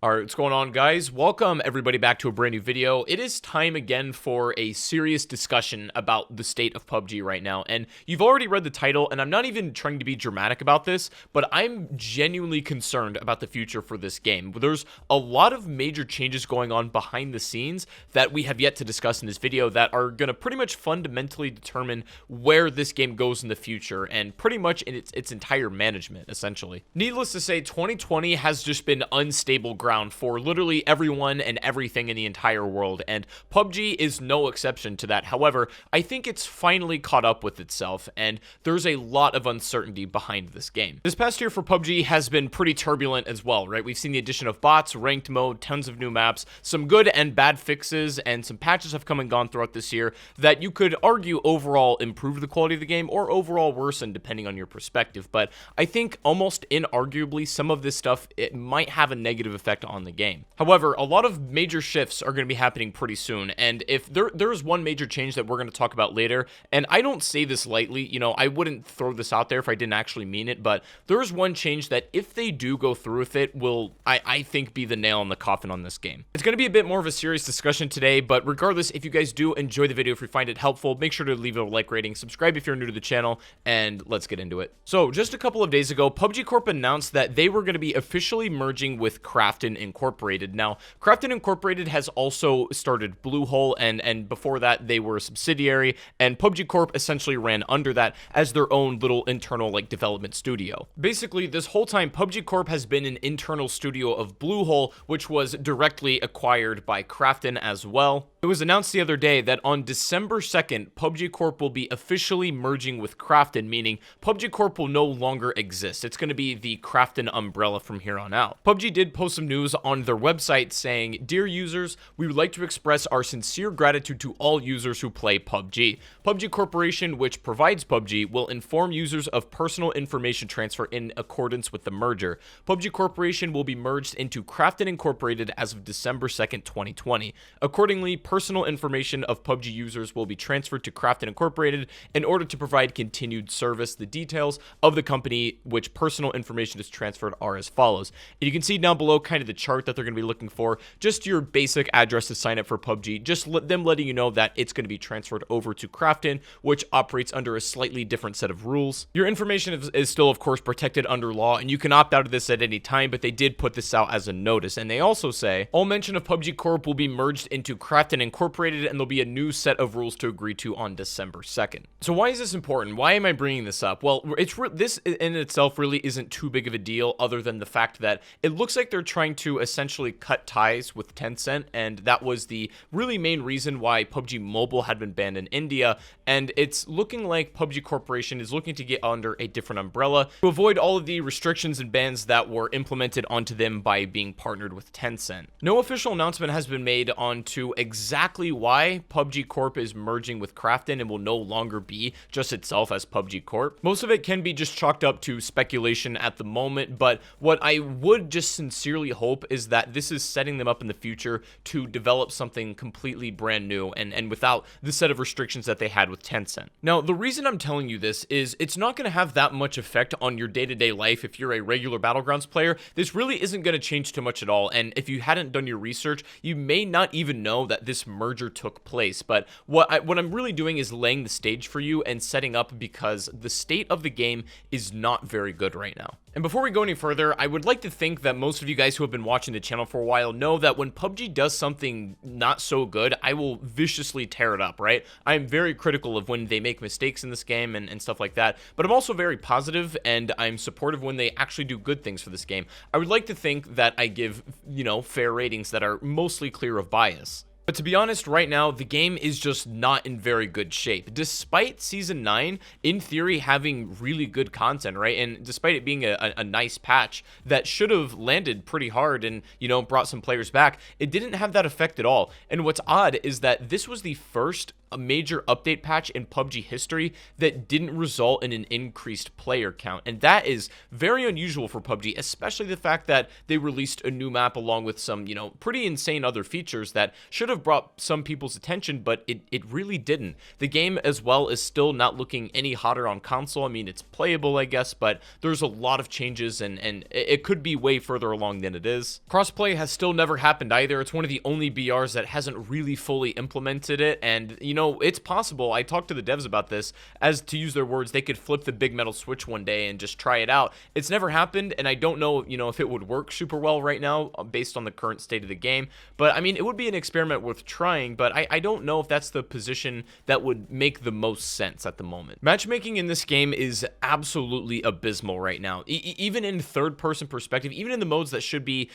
Alright, what's going on, guys? Welcome everybody back to a brand new video. It is time again for a serious discussion about the state of PUBG right now, and you've already read the title, and I'm not even trying to be dramatic about this, but I'm genuinely concerned about the future for this game. There's a lot of major changes going on behind the scenes that we have yet to discuss in this video that are going to pretty much fundamentally determine where this game goes in the future, and pretty much in its entire management, essentially. Needless to say, 2020 has just been unstable ground for literally everyone and everything in the entire world, and PUBG is no exception to that. However, I think it's finally caught up with itself, and there's a lot of uncertainty behind this game. This past year for PUBG has been pretty turbulent as well, right? We've seen the addition of bots, ranked mode, tons of new maps, some good and bad fixes, and some patches have come and gone throughout this year that you could argue overall improve the quality of the game or overall worsen depending on your perspective. But I think almost inarguably some of this stuff, it might have a negative effect on the game. However, a lot of major shifts are going to be happening pretty soon, and if there is one major change that we're going to talk about later, and I don't say this lightly, you know, I wouldn't throw this out there if I didn't actually mean it, but there is one change that if they do go through with it will, I think, be the nail in the coffin on this game. It's going to be a bit more of a serious discussion today, but regardless, if you guys do enjoy the video, if you find it helpful, make sure to leave it a like rating, subscribe if you're new to the channel, and let's get into it. So just a couple of days ago, PUBG Corp announced that they were going to be officially merging with Krafton Incorporated. Now, Krafton Incorporated has also started Bluehole, and before that, they were a subsidiary, and PUBG Corp essentially ran under that as their own little internal, like, development studio. Basically, this whole time, PUBG Corp has been an internal studio of Bluehole, which was directly acquired by Krafton as well. It was announced the other day that on December 2nd, PUBG Corp will be officially merging with Krafton, meaning PUBG Corp will no longer exist. It's going to be the Krafton umbrella from here on out. PUBG did post some news on their website saying, "Dear users, we would like to express our sincere gratitude to all users who play PUBG. PUBG Corporation, which provides PUBG, will inform users of personal information transfer in accordance with the merger. PUBG Corporation will be merged into Krafton Incorporated as of December 2nd, 2020. Accordingly, personal information of PUBG users will be transferred to Krafton Incorporated in order to provide continued service. The details of the company which personal information is transferred are as follows." And you can see down below kind of the chart that they're going to be looking for, just your basic address to sign up for PUBG, just them letting you know that it's going to be transferred over to Krafton, which operates under a slightly different set of rules. Your information is still, of course, protected under law, and you can opt out of this at any time, but they did put this out as a notice, and they also say, all mention of PUBG Corp will be merged into Krafton Incorporated, and there'll be a new set of rules to agree to on December 2nd. So why is this important? Why am I bringing this up? Well, this in itself really isn't too big of a deal, other than the fact that it looks like they're trying to essentially cut ties with Tencent, and that was the really main reason why PUBG Mobile had been banned in India, and it's looking like PUBG Corporation is looking to get under a different umbrella to avoid all of the restrictions and bans that were implemented onto them by being partnered with Tencent. No official announcement has been made onto exactly why PUBG Corp is merging with Krafton and will no longer be just itself as PUBG Corp. Most of it can be just chalked up to speculation at the moment, but what I would just sincerely hope is that this is setting them up in the future to develop something completely brand new and without the set of restrictions that they had with Tencent. Now, the reason I'm telling you this is it's not going to have that much effect on your day-to-day life if you're a regular Battlegrounds player. This really isn't going to change too much at all, and if you hadn't done your research, you may not even know that this merger took place. But what I'm really doing is laying the stage for you and setting up, because the state of the game is not very good right now. And before we go any further, I would like to think that most of you guys who have been watching the channel for a while know that when PUBG does something not so good, I will viciously tear it up, right? I'm very critical of when they make mistakes in this game and stuff like that, but I'm also very positive, and I'm supportive when they actually do good things for this game. I would like to think that I give, you know, fair ratings that are mostly clear of bias. But to be honest, right now, the game is just not in very good shape. Despite Season 9, in theory, having really good content, right? And despite it being a nice patch that should have landed pretty hard and, you know, brought some players back, it didn't have that effect at all. And what's odd is that this was the first a major update patch in PUBG history that didn't result in an increased player count. And that is very unusual for PUBG, especially the fact that they released a new map along with some, pretty insane other features that should have brought some people's attention, but it really didn't. The game as well is still not looking any hotter on console. I mean, it's playable, I guess, but there's a lot of changes and it could be way further along than it is. Crossplay has still never happened either. It's one of the only BRs that hasn't really fully implemented it, and it's possible. I talked to the devs about this, as to use their words, they could flip the big metal switch one day and just try it out. It's never happened, and I don't know, if it would work super well right now based on the current state of the game. But I mean, it would be an experiment worth trying, but I don't know if that's the position that would make the most sense at the moment. Matchmaking in this game is absolutely abysmal right now. Even in third-person perspective, even in the modes that should be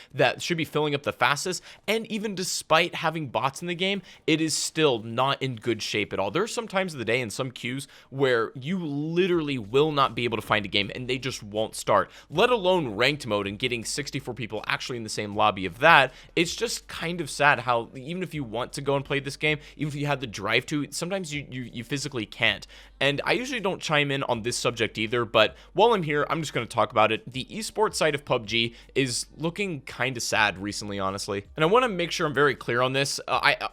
filling up the fastest, and even despite having bots in the game, it is still not in good shape at all. There are some times of the day in some queues where you literally will not be able to find a game and they just won't start, let alone ranked mode and getting 64 people actually in the same lobby of that. It's just kind of sad how even if you want to go and play this game, even if you had the drive to, sometimes you physically can't. And I usually don't chime in on this subject either, but while I'm here, I'm just going to talk about it. The esports side of PUBG is looking kind of sad recently, honestly. And I want to make sure I'm very clear on this.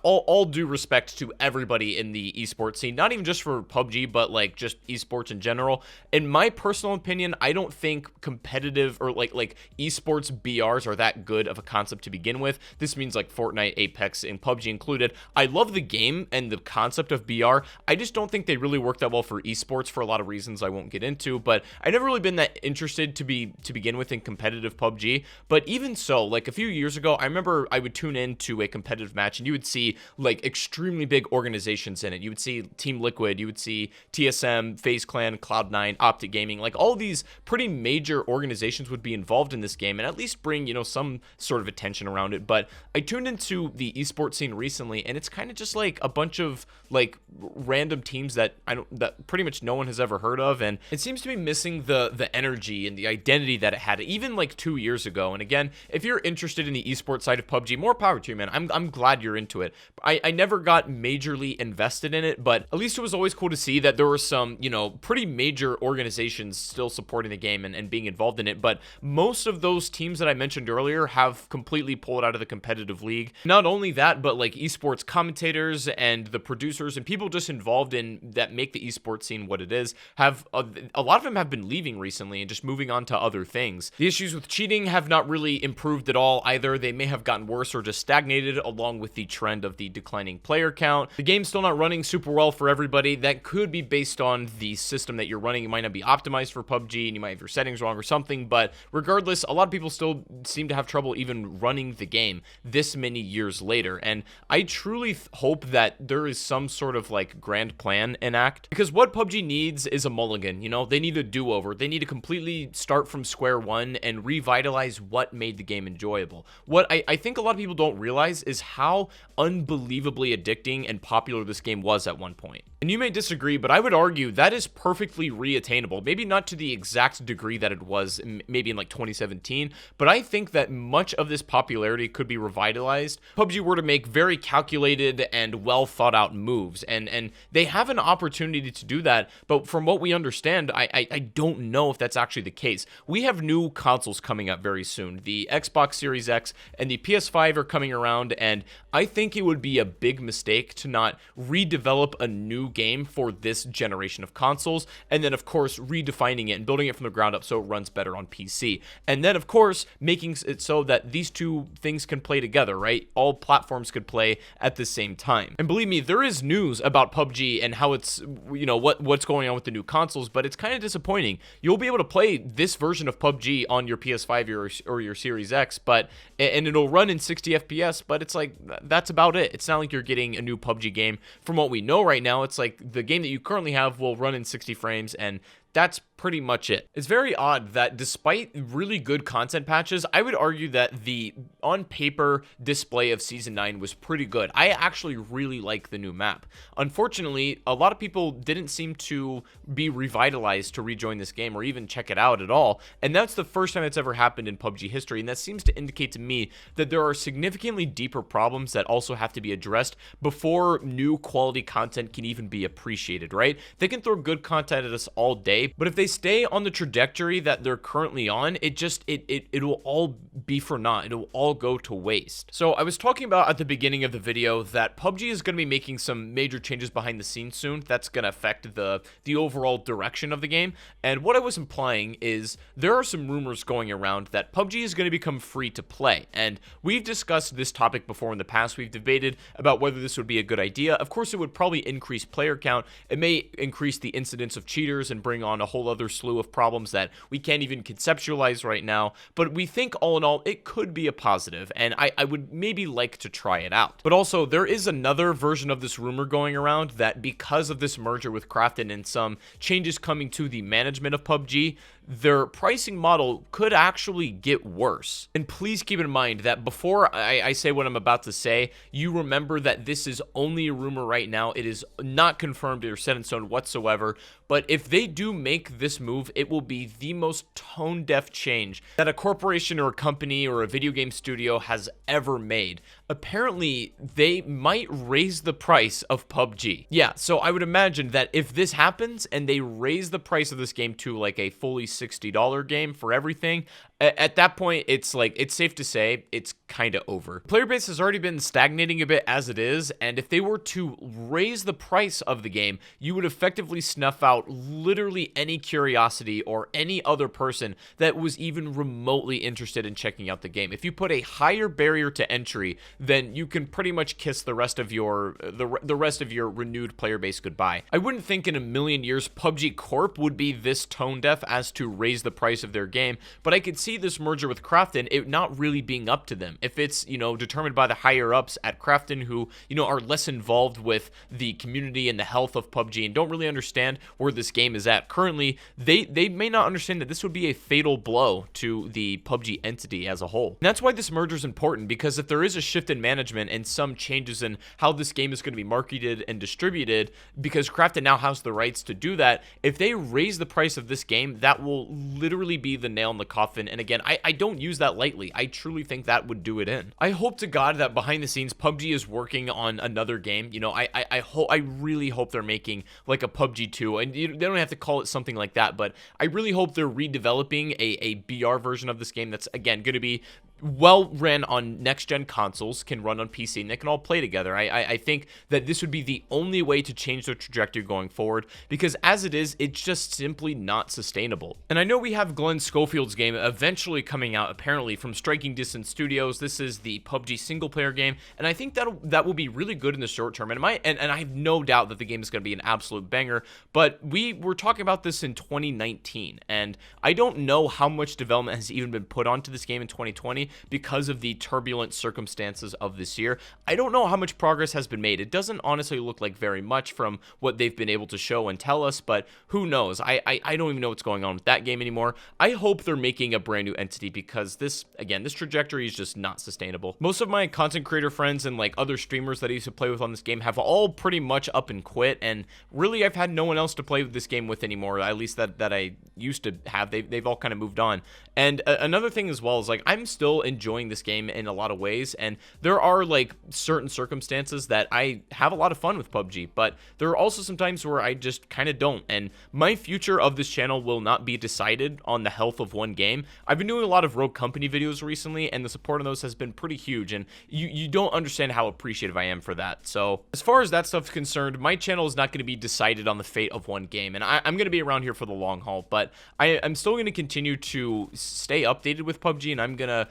All due respect to everybody in the esports scene, not even just for PUBG, but like just esports in general. In my personal opinion, I don't think competitive or like esports BRs are that good of a concept to begin with. This means like Fortnite, Apex, and PUBG included. I love the game and the concept of BR. I just don't think they really work that well for esports for a lot of reasons I won't get into, but I've never really been that interested to begin with in competitive PUBG. But even so, like a few years ago, I remember I would tune into a competitive match and you would see like extremely big organizations in it. You would see Team Liquid, you would see TSM, FaZe Clan, Cloud9, Optic Gaming, like all these pretty major organizations would be involved in this game and at least bring, some sort of attention around it. But I tuned into the esports scene recently and it's kind of just like a bunch of like random teams that pretty much no one has ever heard of, and it seems to be missing the energy and the identity that it had even like 2 years ago. And again, if you're interested in the esports side of PUBG, more power to you, man. I'm glad you're into it. I never got majorly invested in it, but at least it was always cool to see that there were some, pretty major organizations still supporting the game and being involved in it. But most of those teams that I mentioned earlier have completely pulled out of the competitive league. Not only that, but like esports commentators and the producers and people just involved in that make the esports scene what it is have a lot of them have been leaving recently and just moving on to other things. The issues with cheating have not really improved at all either. They may have gotten worse or just stagnated along with the trend of the declining player count. The game's still not running super well for everybody. That could be based on the system that you're running. It might not be optimized for PUBG and you might have your settings wrong or something, but regardless, a lot of people still seem to have trouble even running the game this many years later. And I truly hope that there is some sort of like grand plan enact, because what PUBG needs is a mulligan. They need a do-over. They need to completely start from square one and revitalize what made the game enjoyable. What I think a lot of people don't realize is how unbelievably addicting and popular this game was at one point. And you may disagree, but I would argue that is perfectly reattainable. Maybe not to the exact degree that it was maybe in like 2017, but I think that much of this popularity could be revitalized. PUBG were to make very calculated and well thought out moves, and they have an opportunity to do that, but from what we understand, I don't know if that's actually the case. We have new consoles coming up very soon. The Xbox Series X and the PS5 are coming around, and I think it would be a big mistake to not redevelop a new game for this generation of consoles, and then of course redefining it and building it from the ground up so it runs better on PC. And then of course making it so that these two things can play together, right? All platforms could play at the same time. And believe me, there is news about PUBG and how it's, what's going on with the new consoles, but it's kind of disappointing. You'll be able to play this version of PUBG on your PS5 or your Series X, and it'll run in 60 FPS, but it's like, that's about it. It's not like you're getting a new PUBG game. From what we know right now, it's like the game that you currently have will run in 60 frames, and that's pretty much it. It's very odd that despite really good content patches, I would argue that the on paper display of Season 9 was pretty good. I actually really like the new map. Unfortunately, a lot of people didn't seem to be revitalized to rejoin this game or even check it out at all, and that's the first time it's ever happened in PUBG history, and that seems to indicate to me that there are significantly deeper problems that also have to be addressed before new quality content can even be appreciated, right? They can throw good content at us all day, but if they stay on the trajectory that they're currently on, it'll all be for naught. It'll all go to waste. So I was talking about at the beginning of the video that PUBG is going to be making some major changes behind the scenes soon. That's going to affect the overall direction of the game. And what I was implying is there are some rumors going around that PUBG is going to become free to play. And we've discussed this topic before in the past. We've debated about whether this would be a good idea. Of course, it would probably increase player count. It may increase the incidence of cheaters and bring on a whole other slew of problems that we can't even conceptualize right now, but we think all in all it could be a positive, and I would maybe like to try it out. But also, there is another version of this rumor going around that because of this merger with Krafton and some changes coming to the management of PUBG, their pricing model could actually get worse. And please keep in mind that before I say what I'm about to say, you remember that this is only a rumor right now. It is not confirmed or set in stone whatsoever. But if they do make this move, it will be the most tone-deaf change that a corporation or a company or a video game studio has ever made. Apparently, they might raise the price of PUBG. Yeah, so I would imagine that if this happens and they raise the price of this game to like a fully $60 game for everything, at that point, it's safe to say it's kind of over. Player base has already been stagnating a bit as it is, and if they were to raise the price of the game, you would effectively snuff out literally any curiosity or any other person that was even remotely interested in checking out the game. If you put a higher barrier to entry, then you can pretty much kiss the rest of your renewed player base goodbye. I wouldn't think in a million years PUBG Corp would be this tone deaf as to raise the price of their game, but I could see this merger with Krafton, it not really being up to them. If it's, determined by the higher ups at Krafton who, are less involved with the community and the health of PUBG and don't really understand where this game is at currently, they may not understand that this would be a fatal blow to the PUBG entity as a whole. And that's why this merger is important, because if there is a shift in management and some changes in how this game is going to be marketed and distributed, because Krafton now has the rights to do that, if they raise the price of this game, that will literally be the nail in the coffin. And again, I don't use that lightly. I truly think that would do it in. I hope to God that behind the scenes, PUBG is working on another game. I really hope they're making like a PUBG 2, and they don't have to call it something like that, but I really hope they're redeveloping a BR version of this game that's, again, going to be well ran on next-gen consoles, can run on PC, and they can all play together. I think that this would be the only way to change the trajectory going forward, because as it is, it's just simply not sustainable. And I know we have Glenn Schofield's game eventually coming out, apparently, from Striking Distance Studios. This is the PUBG single-player game, and I think that will be really good in the short term, and I have no doubt that the game is going to be an absolute banger, but we were talking about this in 2019, and I don't know how much development has even been put onto this game in 2020, because of the turbulent circumstances of this year. I don't know how much progress has been made. It doesn't honestly look like very much from what they've been able to show and tell us, but who knows? I don't even know what's going on with that game anymore. I hope they're making a brand new entity, because this trajectory is just not sustainable. Most of my content creator friends and like other streamers that I used to play with on this game have all pretty much up and quit, and really I've had no one else to play this game with anymore, at least that I used to have. They've all kind of moved on. And another thing as well is, like, I'm still enjoying this game in a lot of ways, and there are like certain circumstances that I have a lot of fun with PUBG, but there are also some times where I just kind of don't, and my future of this channel will not be decided on the health of one game. I've been doing a lot of Rogue Company videos recently, and the support on those has been pretty huge, and you don't understand how appreciative I am for that. So as far as that stuff's concerned, my channel is not going to be decided on the fate of one game, and I'm going to be around here for the long haul, but I'm still going to continue to stay updated with PUBG, and I'm going to,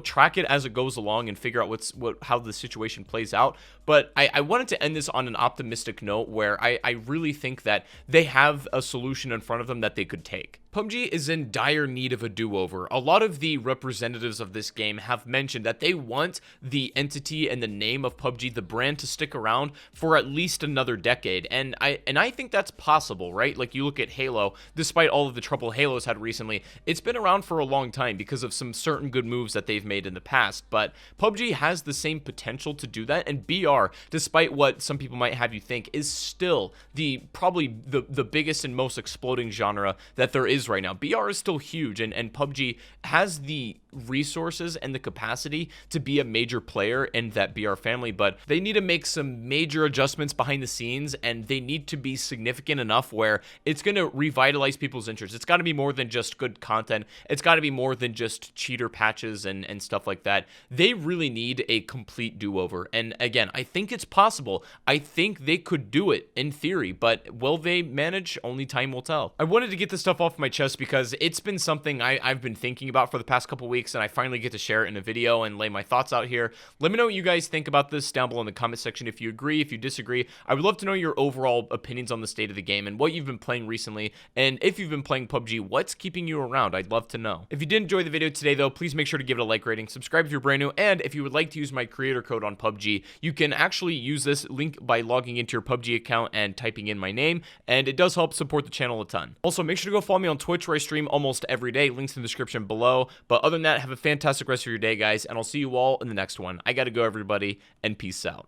track it as it goes along and figure out how the situation plays out. But I wanted to end this on an optimistic note where I really think that they have a solution in front of them that they could take. PUBG is in dire need of a do-over. A lot of the representatives of this game have mentioned that they want the entity and the name of PUBG, the brand, to stick around for at least another decade. And I think that's possible, right? Like, you look at Halo, despite all of the trouble Halo's had recently, it's been around for a long time because of some certain good moves that they've made in the past. But PUBG has the same potential to do that, and BR, despite what some people might have you think, is still probably the biggest and most exploding genre that there is right now. BR is still huge, and PUBG has the resources and the capacity to be a major player in that BR family, but they need to make some major adjustments behind the scenes, and they need to be significant enough where it's going to revitalize people's interest. It's got to be more than just good content. It's got to be more than just cheater patches and stuff like that. They really need a complete do-over, and again, I think it's possible. I think they could do it in theory, but will they manage? Only time will tell. I wanted to get this stuff off my chest because it's been something I've been thinking about for the past couple weeks, and I finally get to share it in a video and lay my thoughts out here. Let me know what you guys think about this down below in the comment section. If you agree, if you disagree, I would love to know your overall opinions on the state of the game and what you've been playing recently, and if you've been playing PUBG, what's keeping you around? I'd love to know. If you did enjoy the video today, though, please make sure to give it a like rating, subscribe if you're brand new, and if you would like to use my creator code on PUBG, you can actually use this link by logging into your PUBG account and typing in my name, and it does help support the channel a ton. Also, make sure to go follow me on Twitch, where I stream almost every day. Links in the description below. But other than that, have a fantastic rest of your day, guys, and I'll see you all in the next one. I gotta go, everybody, and peace out.